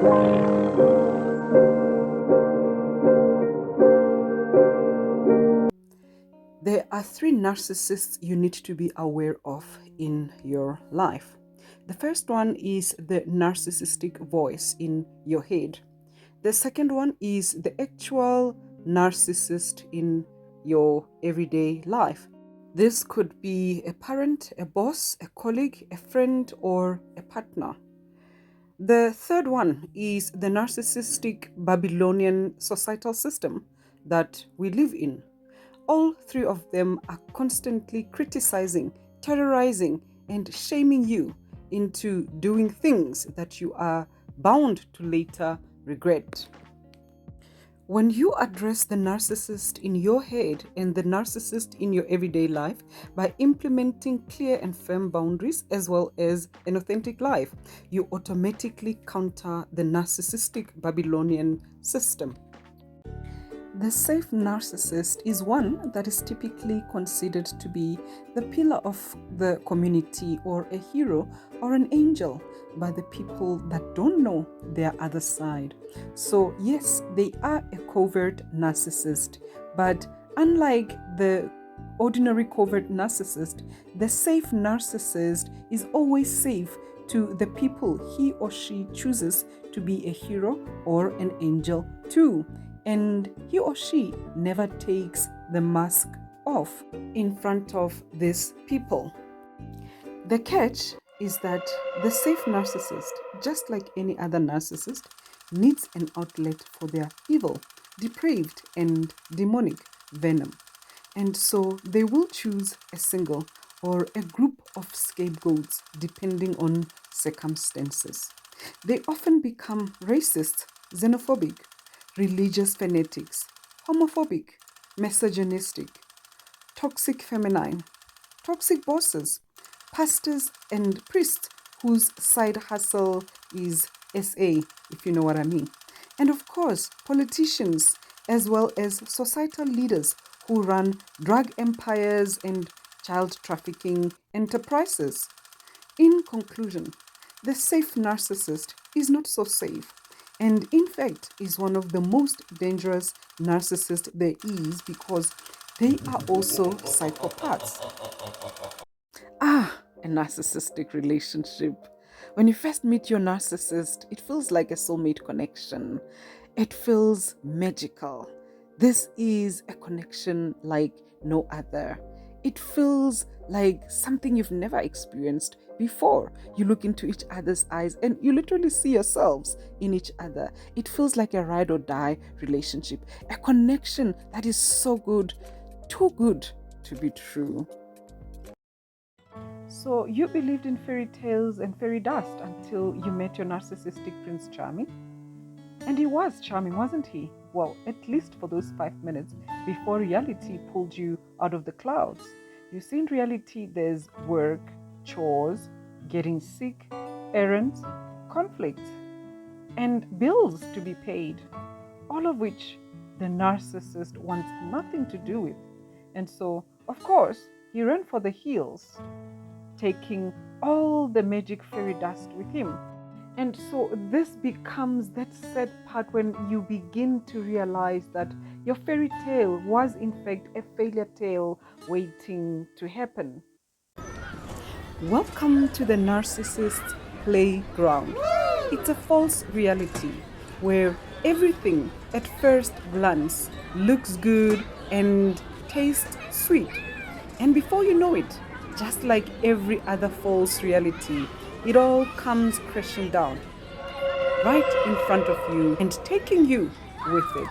There are three narcissists you need to be aware of in your life. The first one is the narcissistic voice in your head. The second one is the actual narcissist in your everyday life. This could be a parent, a boss, a colleague, a friend, or a partner. The third one is the narcissistic Babylonian societal system that we live in. All three of them are constantly criticizing, terrorizing, and shaming you into doing things that you are bound to later regret. When you address the narcissist in your head and the narcissist in your everyday life by implementing clear and firm boundaries as well as an authentic life, you automatically counter the narcissistic Babylonian system. The safe narcissist is one that is typically considered to be the pillar of the community or a hero or an angel by the people that don't know their other side. So yes, they are a covert narcissist, but unlike the ordinary covert narcissist, the safe narcissist is always safe to the people he or she chooses to be a hero or an angel to. And he or she never takes the mask off in front of these people. The catch is that the safe narcissist, just like any other narcissist, needs an outlet for their evil, depraved, and demonic venom. And so they will choose a single or a group of scapegoats depending on circumstances. They often become racist, xenophobic, religious fanatics, homophobic, misogynistic, toxic feminine, toxic bosses, pastors and priests whose side hustle is SA, if you know what I mean. And of course, politicians as well as societal leaders who run drug empires and child trafficking enterprises. In conclusion, the safe narcissist is not so safe, and in fact is one of the most dangerous narcissists there is because they are also psychopaths. A narcissistic relationship. When you first meet your narcissist, it feels like a soulmate connection. It feels magical. This is a connection like no other. It feels like something you've never experienced before. You look into each other's eyes and you literally see yourselves in each other. It feels like a ride or die relationship, a connection that is so good, too good to be true. So you believed in fairy tales and fairy dust until you met your narcissistic Prince Charming? And he was charming, wasn't he? Well, at least for those 5 minutes before reality pulled you out of the clouds. You see, in reality, there's work, chores, getting sick, errands, conflict, and bills to be paid, all of which the narcissist wants nothing to do with. And so, of course, he ran for the hills, taking all the magic fairy dust with him. And so this becomes that sad part when you begin to realize that your fairy tale was in fact a failure tale waiting to happen. Welcome to the narcissist playground. It's a false reality where everything at first glance looks good and tastes sweet. And before you know it, just like every other false reality, it all comes crashing down right in front of you and taking you with it.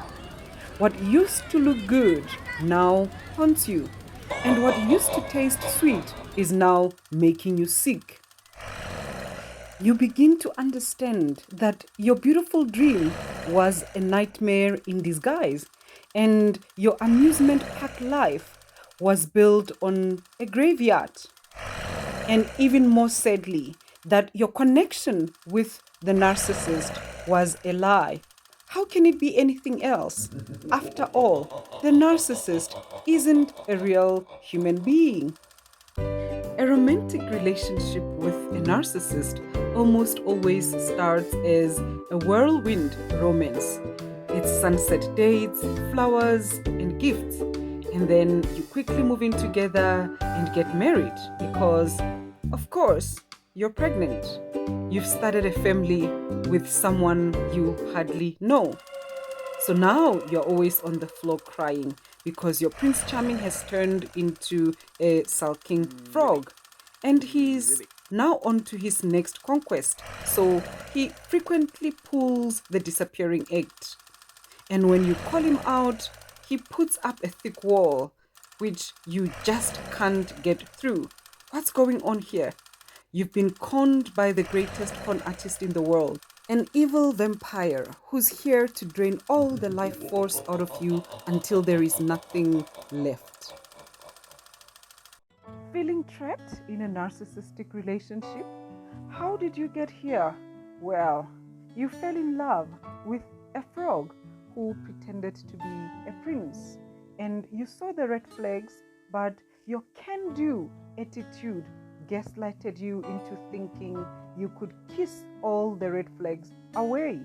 What used to look good now haunts you, and what used to taste sweet is now making you sick. You begin to understand that your beautiful dream was a nightmare in disguise, and your amusement park life was built on a graveyard. And even more sadly, that your connection with the narcissist was a lie. How can it be anything else? After all, the narcissist isn't a real human being. A romantic relationship with a narcissist almost always starts as a whirlwind romance. It's sunset dates, flowers, and gifts. And then you quickly move in together and get married because, of course, you're pregnant. You've started a family with someone you hardly know. So now you're always on the floor crying because your Prince Charming has turned into a sulking frog. And he's now on to his next conquest. So he frequently pulls the disappearing act. And when you call him out, he puts up a thick wall, which you just can't get through. What's going on here? You've been conned by the greatest con artist in the world, an evil vampire who's here to drain all the life force out of you until there is nothing left. Feeling trapped in a narcissistic relationship? How did you get here? Well, you fell in love with a frog who pretended to be a prince, and you saw the red flags, but your can-do attitude gaslighted you into thinking you could kiss all the red flags away.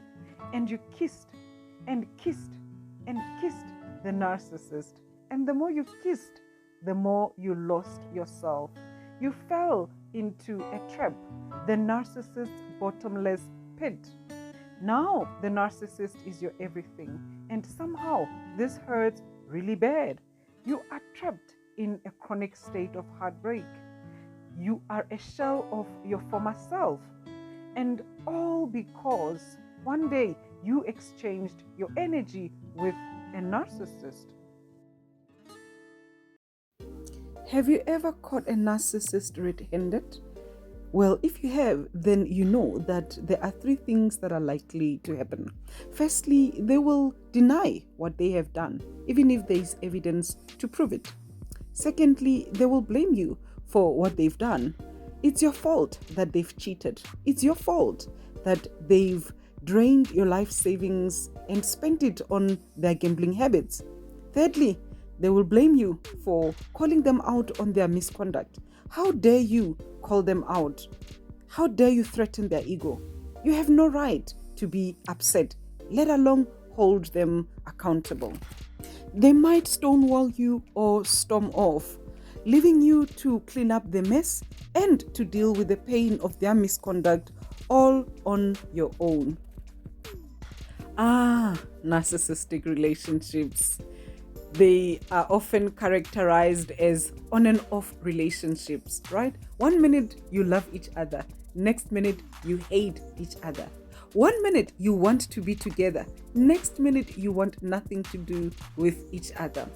And you kissed and kissed and kissed the narcissist. And the more you kissed, the more you lost yourself. You fell into a trap, the narcissist's bottomless pit. Now the narcissist is your everything, and somehow this hurts really bad. You are trapped in a chronic state of heartbreak. You are a shell of your former self, and all because one day you exchanged your energy with a narcissist. Have you ever caught a narcissist red-handed? Well, if you have, then you know that there are three things that are likely to happen. Firstly, they will deny what they have done, even if there is evidence to prove it. Secondly, they will blame you for what they've done. It's your fault that they've cheated. It's your fault that they've drained your life savings and spent it on their gambling habits. Thirdly, they will blame you for calling them out on their misconduct. How dare you call them out? How dare you threaten their ego? You have no right to be upset, let alone hold them accountable. They might stonewall you or storm off, leaving you to clean up the mess and to deal with the pain of their misconduct all on your own. Narcissistic relationships. They are often characterized as on and off relationships, right? 1 minute you love each other, next minute you hate each other. 1 minute you want to be together, next minute you want nothing to do with each other.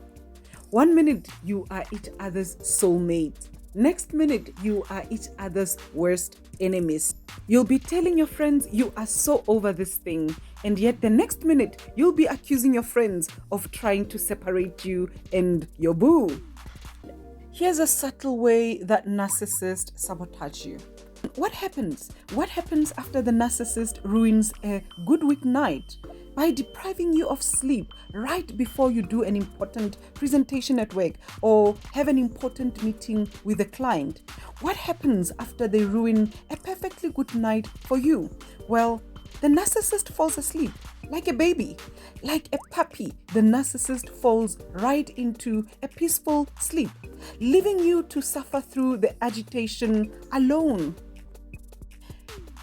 1 minute you are each other's soulmate, next minute you are each other's worst enemies. You'll be telling your friends you are so over this thing, and yet the next minute you'll be accusing your friends of trying to separate you and your boo. Here's a subtle way that narcissists sabotage you. What happens? What happens after the narcissist ruins a good weeknight? By depriving you of sleep right before you do an important presentation at work or have an important meeting with a client. What happens after they ruin a perfectly good night for you? Well, the narcissist falls asleep like a baby, like a puppy. The narcissist falls right into a peaceful sleep, leaving you to suffer through the agitation alone,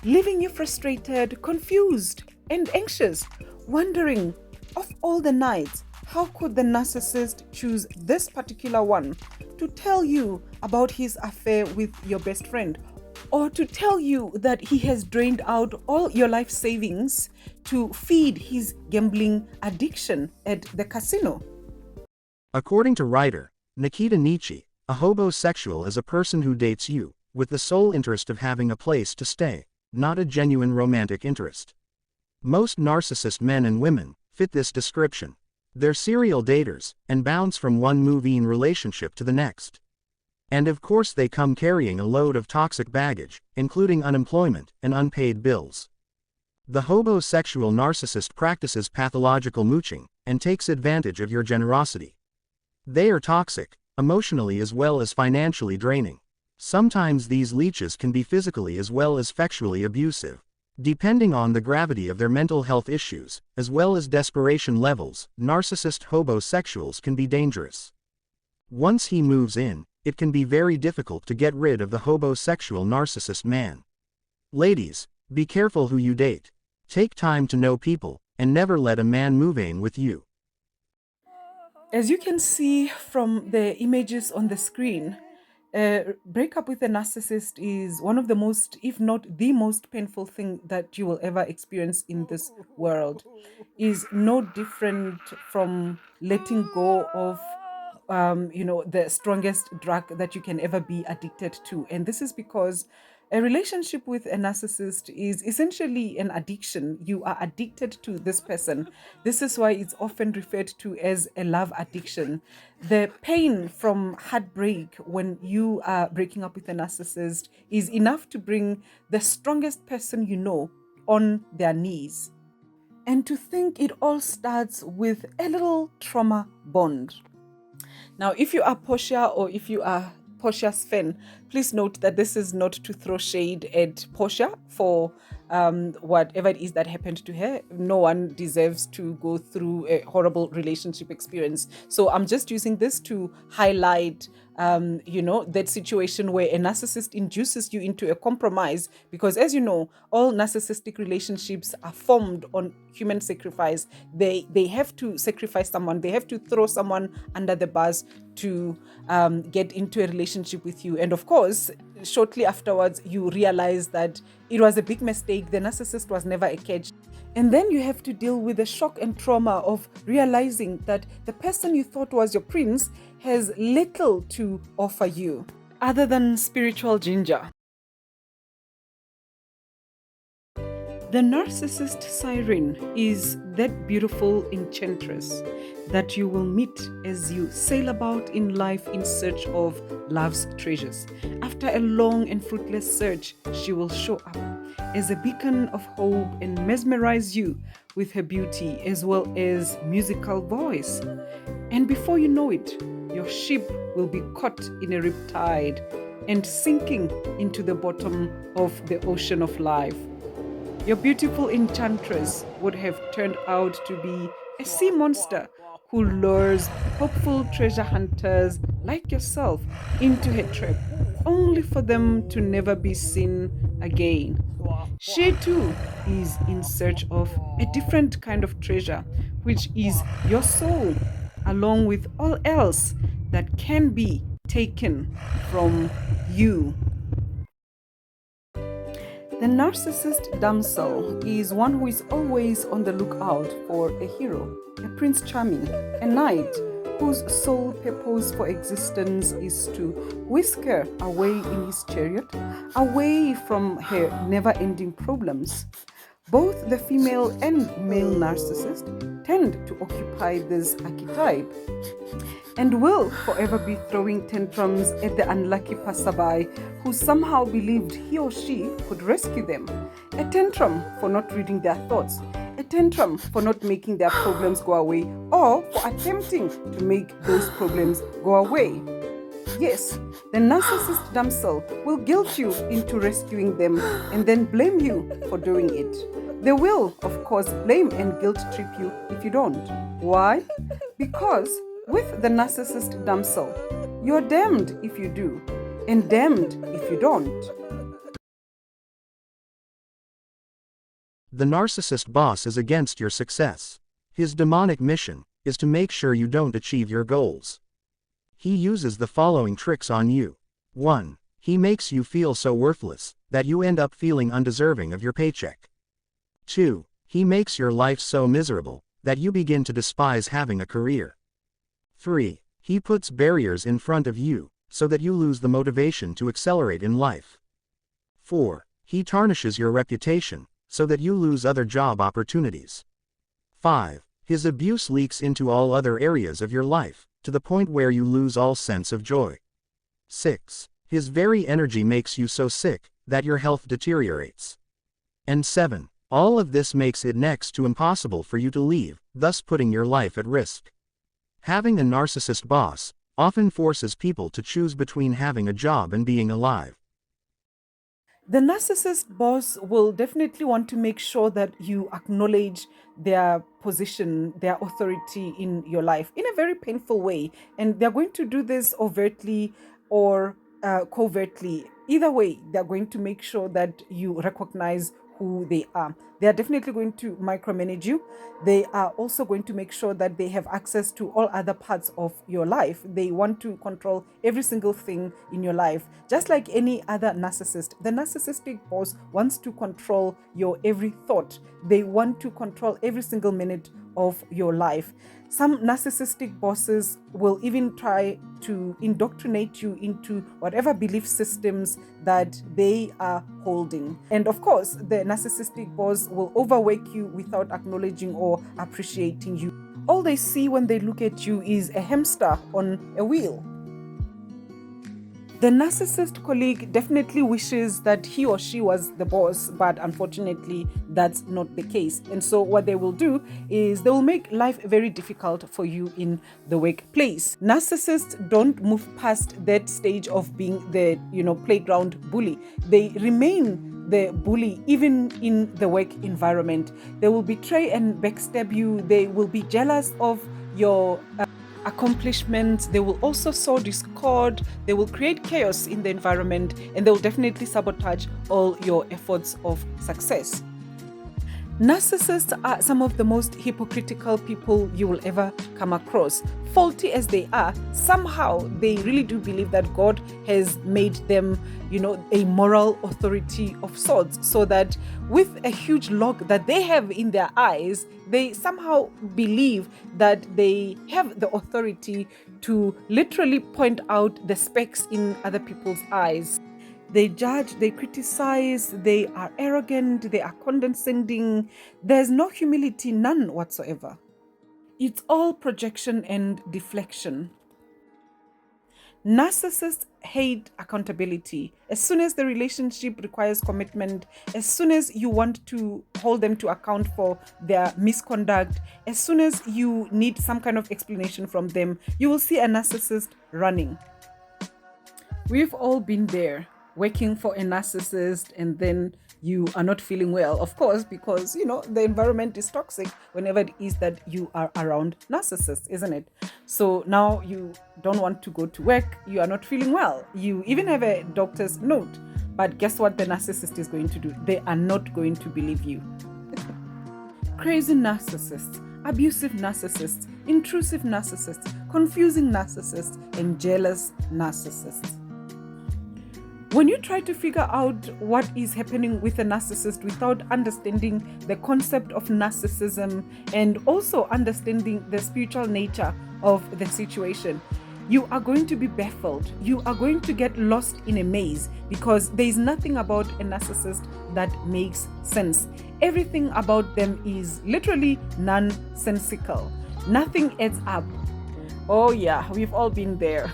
leaving you frustrated, confused, and anxious, wondering, of all the nights, how could the narcissist choose this particular one to tell you about his affair with your best friend, or to tell you that he has drained out all your life savings to feed his gambling addiction at the casino? According to writer Nikita Nietzsche, a hobosexual is a person who dates you with the sole interest of having a place to stay, not a genuine romantic interest. Most narcissist men and women fit this description. They're serial daters and bounce from one movie-in relationship to the next. And of course they come carrying a load of toxic baggage, including unemployment and unpaid bills. The hobosexual narcissist practices pathological mooching and takes advantage of your generosity. They are toxic, emotionally as well as financially draining. Sometimes these leeches can be physically as well as sexually abusive. Depending on the gravity of their mental health issues, as well as desperation levels, narcissist homosexuals can be dangerous. Once he moves in, it can be very difficult to get rid of the homosexual narcissist man. Ladies, be careful who you date. Take time to know people, and never let a man move in with you. As you can see from the images on the screen, breakup with a narcissist is one of the most, if not the most painful thing that you will ever experience in this world. Is no different from letting go of the strongest drug that you can ever be addicted to. And this is because a relationship with a narcissist is essentially an addiction. You are addicted to this person. This is why it's often referred to as a love addiction. The pain from heartbreak when you are breaking up with a narcissist is enough to bring the strongest person you know on their knees. And to think it all starts with a little trauma bond. Now, if you are Portia or if you are Portia's fan, please note that this is not to throw shade at Portia for whatever it is that happened to her. No one deserves to go through a horrible relationship experience. So I'm just using this to highlight, that situation where a narcissist induces you into a compromise. Because as you know, all narcissistic relationships are formed on human sacrifice. They have to sacrifice someone. They have to throw someone under the bus to get into a relationship with you. And of course, shortly afterwards, you realize that it was a big mistake. The narcissist was never a catch. And then you have to deal with the shock and trauma of realizing that the person you thought was your prince has little to offer you other than spiritual ginger. The narcissist siren is that beautiful enchantress that you will meet as you sail about in life in search of love's treasures. After a long and fruitless search, she will show up as a beacon of hope and mesmerize you with her beauty as well as musical voice. And before you know it, your ship will be caught in a riptide and sinking into the bottom of the ocean of life. Your beautiful enchantress would have turned out to be a sea monster who lures hopeful treasure hunters like yourself into her trap, only for them to never be seen again. She too is in search of a different kind of treasure, which is your soul, along with all else that can be taken from you. The narcissist damsel is one who is always on the lookout for a hero, a prince charming, a knight whose sole purpose for existence is to whisk her away in his chariot, away from her never-ending problems. Both the female and male narcissist tend to occupy this archetype and will forever be throwing tantrums at the unlucky passerby who somehow believed he or she could rescue them. A tantrum for not reading their thoughts, a tantrum for not making their problems go away, or for attempting to make those problems go away. Yes, the narcissist damsel will guilt you into rescuing them and then blame you for doing it. They will, of course, blame and guilt trip you if you don't. Why? Because with the narcissist damsel, you're damned if you do, and damned if you don't. The narcissist boss is against your success. His demonic mission is to make sure you don't achieve your goals. He uses the following tricks on you. 1. He makes you feel so worthless that you end up feeling undeserving of your paycheck. 2. He makes your life so miserable that you begin to despise having a career. 3. He puts barriers in front of you so that you lose the motivation to accelerate in life. 4. He tarnishes your reputation so that you lose other job opportunities. 5. His abuse leaks into all other areas of your life, to the point where you lose all sense of joy. 6. His very energy makes you so sick that your health deteriorates. And 7. All of this makes it next to impossible for you to leave, thus putting your life at risk. Having a narcissist boss often forces people to choose between having a job and being alive. The narcissist boss will definitely want to make sure that you acknowledge their position, their authority in your life in a very painful way. And they're going to do this overtly or covertly. Either way, they're going to make sure that you recognize who they are. They are definitely going to micromanage you. They are also going to make sure that they have access to all other parts of your life. They want to control every single thing in your life. Just like any other narcissist, the narcissistic boss wants to control your every thought. They want to control every single minute of your life. Some narcissistic bosses will even try to indoctrinate you into whatever belief systems that they are holding. And of course, the narcissistic boss will overwork you without acknowledging or appreciating you. All they see when they look at you is a hamster on a wheel. The narcissist colleague definitely wishes that he or she was the boss, but unfortunately, that's not the case. And so, what they will do is they will make life very difficult for you in the workplace. Narcissists don't move past that stage of being the playground bully. They remain the bully even in the work environment. They will betray and backstab you. They will be jealous of your accomplishments. They will also sow discord. They will create chaos in the environment, and they will definitely sabotage all your efforts of success. Narcissists are some of the most hypocritical people you will ever come across. Faulty as they are, somehow they really do believe that God has made them, a moral authority of sorts, so that with a huge log that they have in their eyes, they somehow believe that they have the authority to literally point out the specks in other people's eyes. They judge, they criticize, they are arrogant, they are condescending. There's no humility, none whatsoever. It's all projection and deflection. Narcissists hate accountability. As soon as the relationship requires commitment, as soon as you want to hold them to account for their misconduct, as soon as you need some kind of explanation from them, you will see a narcissist running. We've all been there, working for a narcissist, and then you are not feeling well, of course, because the environment is toxic whenever it is that you are around narcissists, isn't it? So now you don't want to go to work, you are not feeling well, you even have a doctor's note, but guess what the narcissist is going to do? They are not going to believe you. Crazy narcissists, abusive narcissists, intrusive narcissists, confusing narcissists, and jealous narcissists. When you try to figure out what is happening with a narcissist without understanding the concept of narcissism and also understanding the spiritual nature of the situation, you are going to be baffled. You are going to get lost in a maze, because there is nothing about a narcissist that makes sense. Everything about them is literally nonsensical. Nothing adds up. Oh yeah, we've all been there.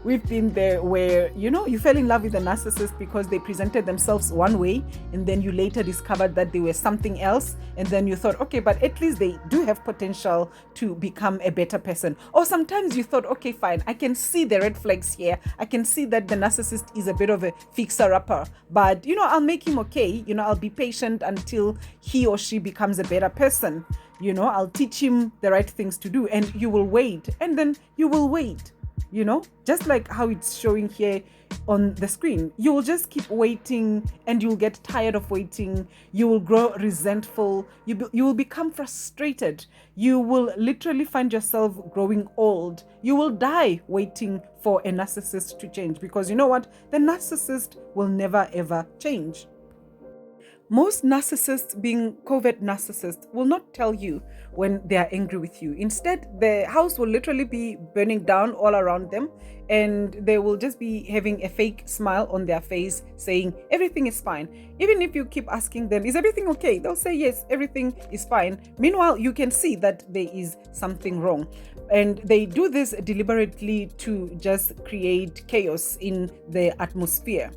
We've been there where, you fell in love with a narcissist because they presented themselves one way, and then you later discovered that they were something else, and then you thought, okay, but at least they do have potential to become a better person. Or sometimes you thought, okay, fine, I can see the red flags here. I can see that the narcissist is a bit of a fixer-upper, but I'll make him okay. I'll be patient until he or she becomes a better person. I'll teach him the right things to do, and you will wait, and then you will wait, just like how it's showing here on the screen. You will just keep waiting, and you'll get tired of waiting. You will grow resentful. You will become frustrated. You will literally find yourself growing old. You will die waiting for a narcissist to change, because you know what? The narcissist will never ever change. Most narcissists, being covert narcissists, will not tell you when they are angry with you. Instead, the house will literally be burning down all around them, and they will just be having a fake smile on their face saying everything is fine. Even if you keep asking them, is everything okay? They'll say yes, everything is fine. Meanwhile, you can see that there is something wrong. And they do this deliberately to just create chaos in the atmosphere.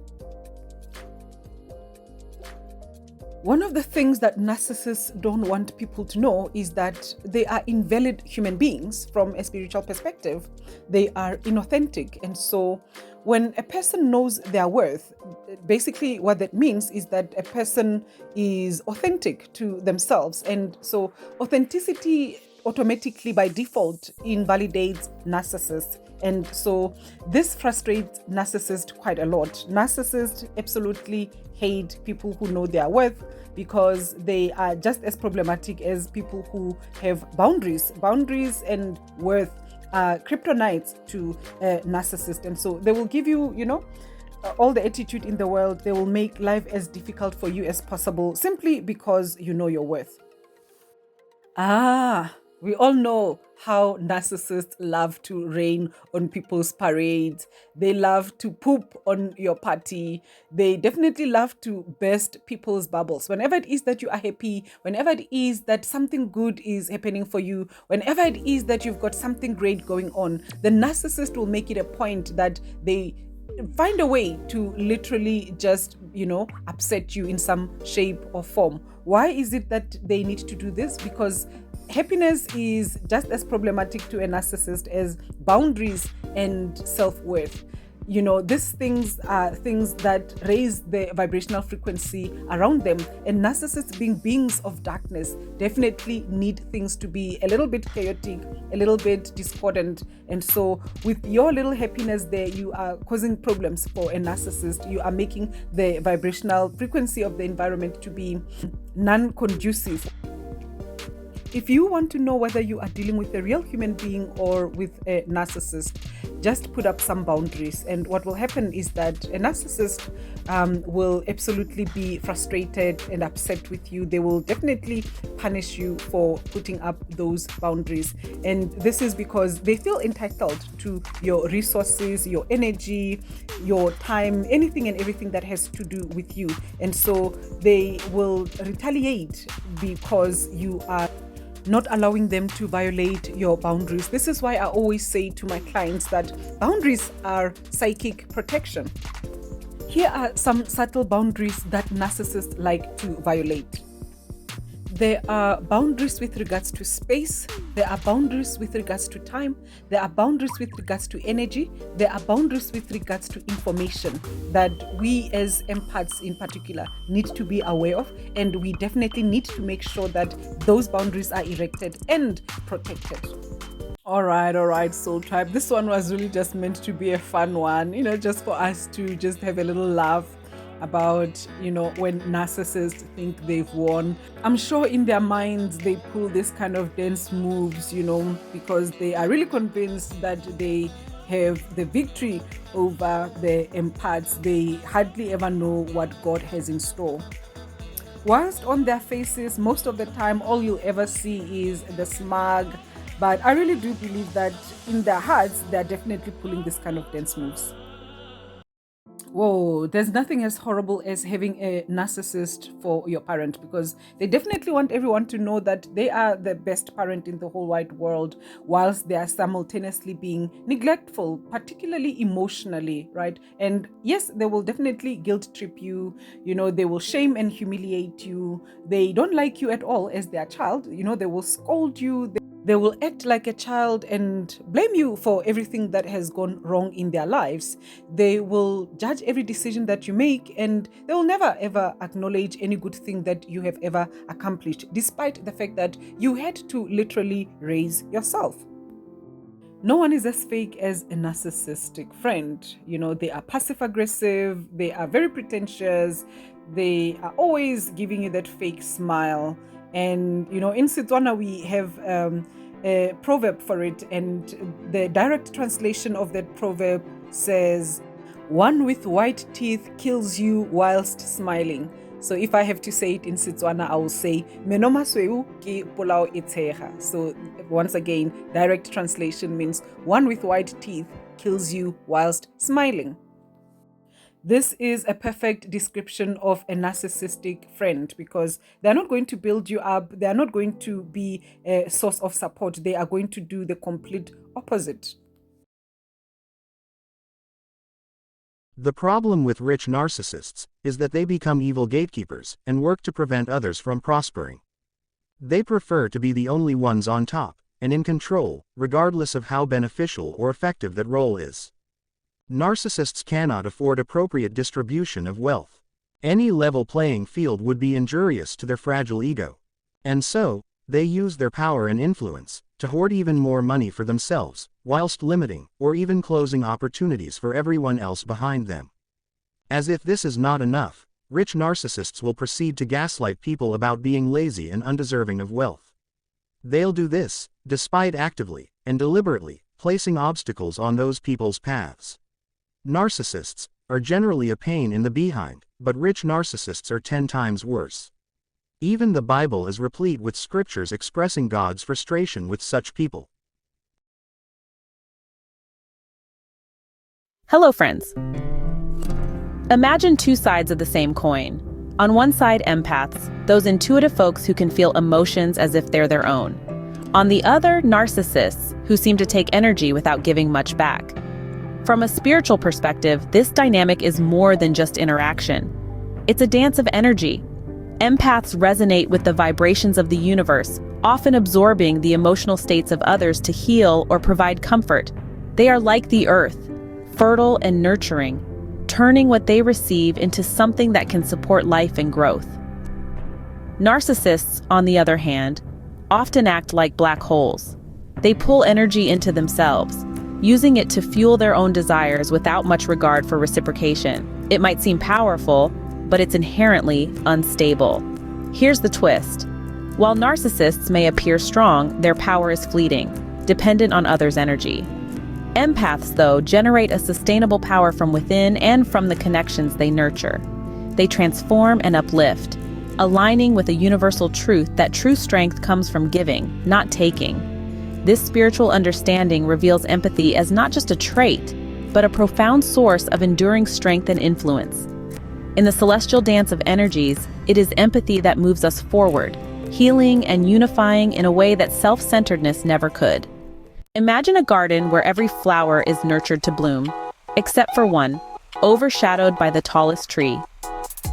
One of the things that narcissists don't want people to know is that they are invalid human beings from a spiritual perspective. They are inauthentic. And so when a person knows their worth, basically what that means is that a person is authentic to themselves. And so authenticity automatically by default invalidates narcissists. And so this frustrates narcissists quite a lot. Narcissists absolutely hate people who know their worth because they are just as problematic as people who have boundaries. Boundaries and worth are kryptonites to a narcissist. And so they will give you, all the attitude in the world. They will make life as difficult for you as possible simply because you know your worth. We all know how narcissists love to rain on people's parades. They love to poop on your party. They definitely love to burst people's bubbles. Whenever it is that you are happy, whenever it is that something good is happening for you, whenever it is that you've got something great going on, the narcissist will make it a point that they find a way to literally just, upset you in some shape or form. Why is it that they need to do this? Because happiness is just as problematic to a narcissist as boundaries and self-worth. These things are things that raise the vibrational frequency around them. And narcissists, being beings of darkness, definitely need things to be a little bit chaotic, a little bit discordant. And so with your little happiness there, you are causing problems for a narcissist. You are making the vibrational frequency of the environment to be non-conducive. If you want to know whether you are dealing with a real human being or with a narcissist, just put up some boundaries. And what will happen is that a narcissist will absolutely be frustrated and upset with you. They will definitely punish you for putting up those boundaries. And this is because they feel entitled to your resources, your energy, your time, anything and everything that has to do with you. And so they will retaliate because you are not allowing them to violate your boundaries. This is why I always say to my clients that boundaries are psychic protection. Here are some subtle boundaries that narcissists like to violate. There are boundaries with regards to space. There are boundaries with regards to time. There are boundaries with regards to energy. There are boundaries with regards to information that we as empaths in particular need to be aware of. And we definitely need to make sure that those boundaries are erected and protected. All right, Soul Tribe. This one was really just meant to be a fun one, just for us to just have a little laugh about, when narcissists think they've won. I'm sure in their minds they pull this kind of dance moves, because they are really convinced that they have the victory over the empaths. They hardly ever know what God has in store. Whilst on their faces, most of the time, all you'll ever see is the smug. But I really do believe that in their hearts, they're definitely pulling this kind of dance moves. Whoa, there's nothing as horrible as having a narcissist for your parent, because they definitely want everyone to know that they are the best parent in the whole wide world, whilst they are simultaneously being neglectful, particularly emotionally, right? And yes, they will definitely guilt trip you, they will shame and humiliate you. They don't like you at all as their child, they will scold you. They will act like a child and blame you for everything that has gone wrong in their lives. They will judge every decision that you make, and they will never ever acknowledge any good thing that you have ever accomplished, despite the fact that you had to literally raise yourself. No one is as fake as a narcissistic friend. They are passive aggressive, they are very pretentious, they are always giving you that fake smile. And, in Setswana, we have a proverb for it. And the direct translation of that proverb says, "One with white teeth kills you whilst smiling." So if I have to say it in Setswana, I will say, "Meno masweu ke polao e tshega." So once again, direct translation means one with white teeth kills you whilst smiling. This is a perfect description of a narcissistic friend, because they're not going to build you up. They're not going to be a source of support. They are going to do the complete opposite. The problem with rich narcissists is that they become evil gatekeepers and work to prevent others from prospering. They prefer to be the only ones on top and in control, regardless of how beneficial or effective that role is. Narcissists cannot afford appropriate distribution of wealth. Any level playing field would be injurious to their fragile ego. And so, they use their power and influence to hoard even more money for themselves, whilst limiting or even closing opportunities for everyone else behind them. As if this is not enough, rich narcissists will proceed to gaslight people about being lazy and undeserving of wealth. They'll do this, despite actively and deliberately placing obstacles on those people's paths. Narcissists are generally a pain in the behind, but rich narcissists are 10 times worse. Even the Bible is replete with scriptures expressing God's frustration with such people. Hello, friends. Imagine two sides of the same coin. On one side, empaths, those intuitive folks who can feel emotions as if they're their own. On the other, narcissists, who seem to take energy without giving much back. From a spiritual perspective, this dynamic is more than just interaction. It's a dance of energy. Empaths resonate with the vibrations of the universe, often absorbing the emotional states of others to heal or provide comfort. They are like the earth, fertile and nurturing, turning what they receive into something that can support life and growth. Narcissists, on the other hand, often act like black holes. They pull energy into themselves, using it to fuel their own desires without much regard for reciprocation. It might seem powerful, but it's inherently unstable. Here's the twist. While narcissists may appear strong, their power is fleeting, dependent on others' energy. Empaths, though, generate a sustainable power from within and from the connections they nurture. They transform and uplift, aligning with a universal truth that true strength comes from giving, not taking. This spiritual understanding reveals empathy as not just a trait, but a profound source of enduring strength and influence. In the celestial dance of energies, it is empathy that moves us forward, healing and unifying in a way that self-centeredness never could. Imagine a garden where every flower is nurtured to bloom, except for one, overshadowed by the tallest tree.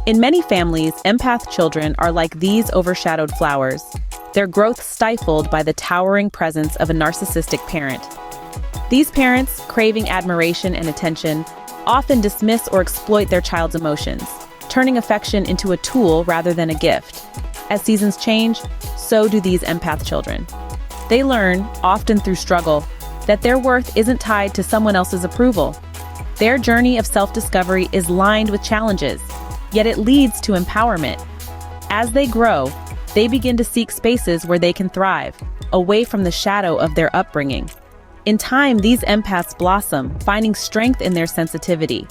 In many families, empath children are like these overshadowed flowers, their growth stifled by the towering presence of a narcissistic parent. These parents, craving admiration and attention, often dismiss or exploit their child's emotions, turning affection into a tool rather than a gift. As seasons change, so do these empath children. They learn, often through struggle, that their worth isn't tied to someone else's approval. Their journey of self-discovery is lined with challenges, yet it leads to empowerment. As they grow, they begin to seek spaces where they can thrive, away from the shadow of their upbringing. In time, these empaths blossom, finding strength in their sensitivity.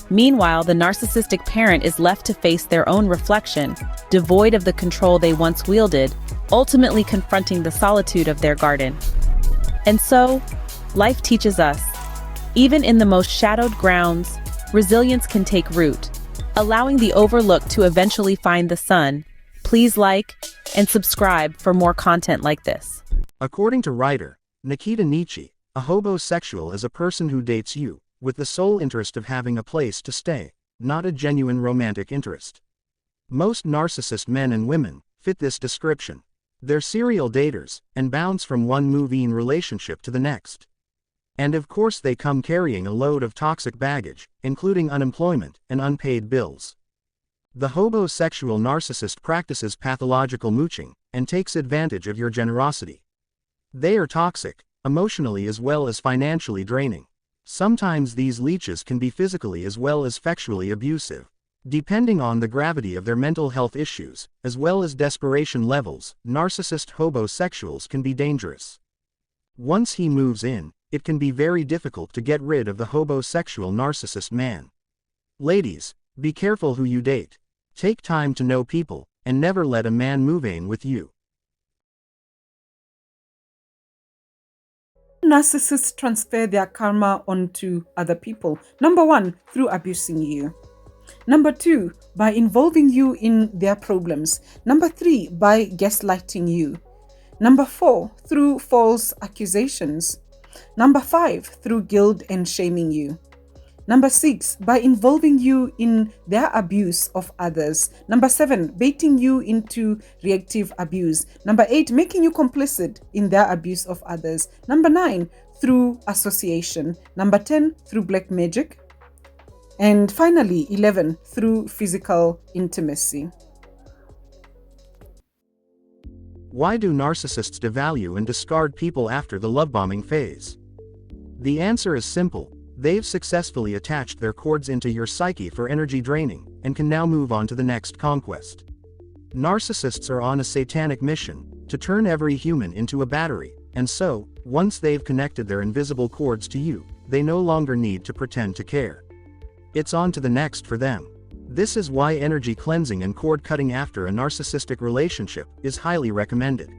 Meanwhile, the narcissistic parent is left to face their own reflection, devoid of the control they once wielded, ultimately confronting the solitude of their garden. And so, life teaches us, even in the most shadowed grounds, resilience can take root, allowing the overlooked to eventually find the sun. Please like and subscribe for more content like this. According to writer Nikita Nietzsche, a hobosexual is a person who dates you, with the sole interest of having a place to stay, not a genuine romantic interest. Most narcissist men and women fit this description. They're serial daters, and bounce from one move-in relationship to the next. And of course they come carrying a load of toxic baggage, including unemployment and unpaid bills. The hobosexual narcissist practices pathological mooching, and takes advantage of your generosity. They are toxic, emotionally as well as financially draining. Sometimes these leeches can be physically as well as sexually abusive. Depending on the gravity of their mental health issues, as well as desperation levels, narcissist hobosexuals can be dangerous. Once he moves in, it can be very difficult to get rid of the hobosexual narcissist man. Ladies, be careful who you date. Take time to know people, and never let a man move in with you. Narcissists transfer their karma onto other people. Number 1, through abusing you. Number 2, by involving you in their problems. Number 3, by gaslighting you. Number 4, through false accusations. Number 5, through guilt and shaming you. Number 6, by involving you in their abuse of others. Number 7, baiting you into reactive abuse. Number 8, making you complicit in their abuse of others. Number 9, through association. Number 10, through black magic. And finally, 11, through physical intimacy. Why do narcissists devalue and discard people after the love bombing phase? The answer is simple. They've successfully attached their cords into your psyche for energy draining, and can now move on to the next conquest. Narcissists are on a satanic mission to turn every human into a battery, and so, once they've connected their invisible cords to you, they no longer need to pretend to care. It's on to the next for them. This is why energy cleansing and cord cutting after a narcissistic relationship is highly recommended.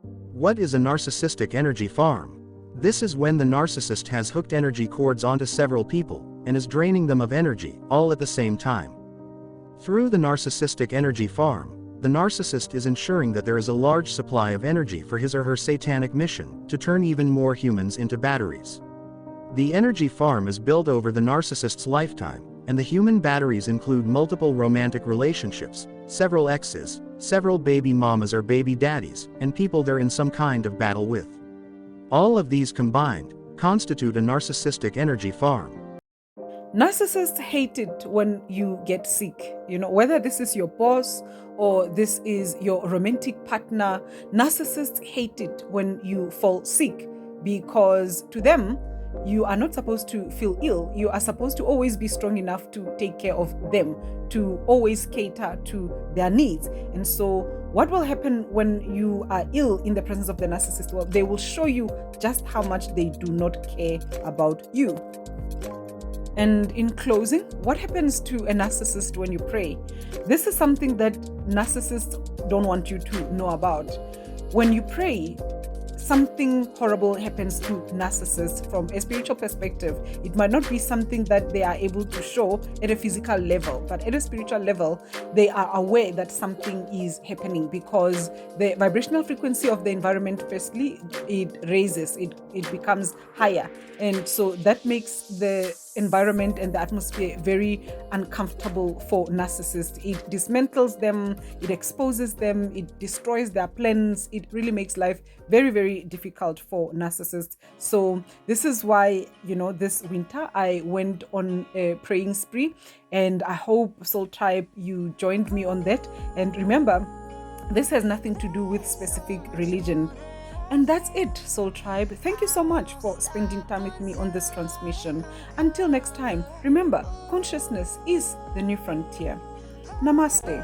What is a narcissistic energy farm? This is when the narcissist has hooked energy cords onto several people, and is draining them of energy, all at the same time. Through the narcissistic energy farm, the narcissist is ensuring that there is a large supply of energy for his or her satanic mission, to turn even more humans into batteries. The energy farm is built over the narcissist's lifetime, and the human batteries include multiple romantic relationships, several exes, several baby mamas or baby daddies, and people they're in some kind of battle with. All of these combined constitute a narcissistic energy farm. Narcissists hate it when you get sick. Whether this is your boss or this is your romantic partner, narcissists hate it when you fall sick, because to them, you are not supposed to feel ill. You are supposed to always be strong enough to take care of them, to always cater to their needs. And so what will happen when you are ill in the presence of the narcissist? Well, they will show you just how much they do not care about you. And in closing, what happens to a narcissist when you pray? This is something that narcissists don't want you to know about. When you pray, something horrible happens to narcissists from a spiritual perspective. It might not be something that they are able to show at a physical level, but at a spiritual level, they are aware that something is happening, because the vibrational frequency of the environment, firstly, it raises, it becomes higher. And so that makes the environment and the atmosphere very uncomfortable for narcissists. It dismantles them, it exposes them, it destroys their plans. It really makes life very, very difficult for narcissists. So this is why, this winter I went on a praying spree, and I hope, Soul Tribe, you joined me on that. And remember, this has nothing to do with specific religion. And that's it, Soul Tribe. Thank you so much for spending time with me on this transmission. Until next time, remember, consciousness is the new frontier. Namaste.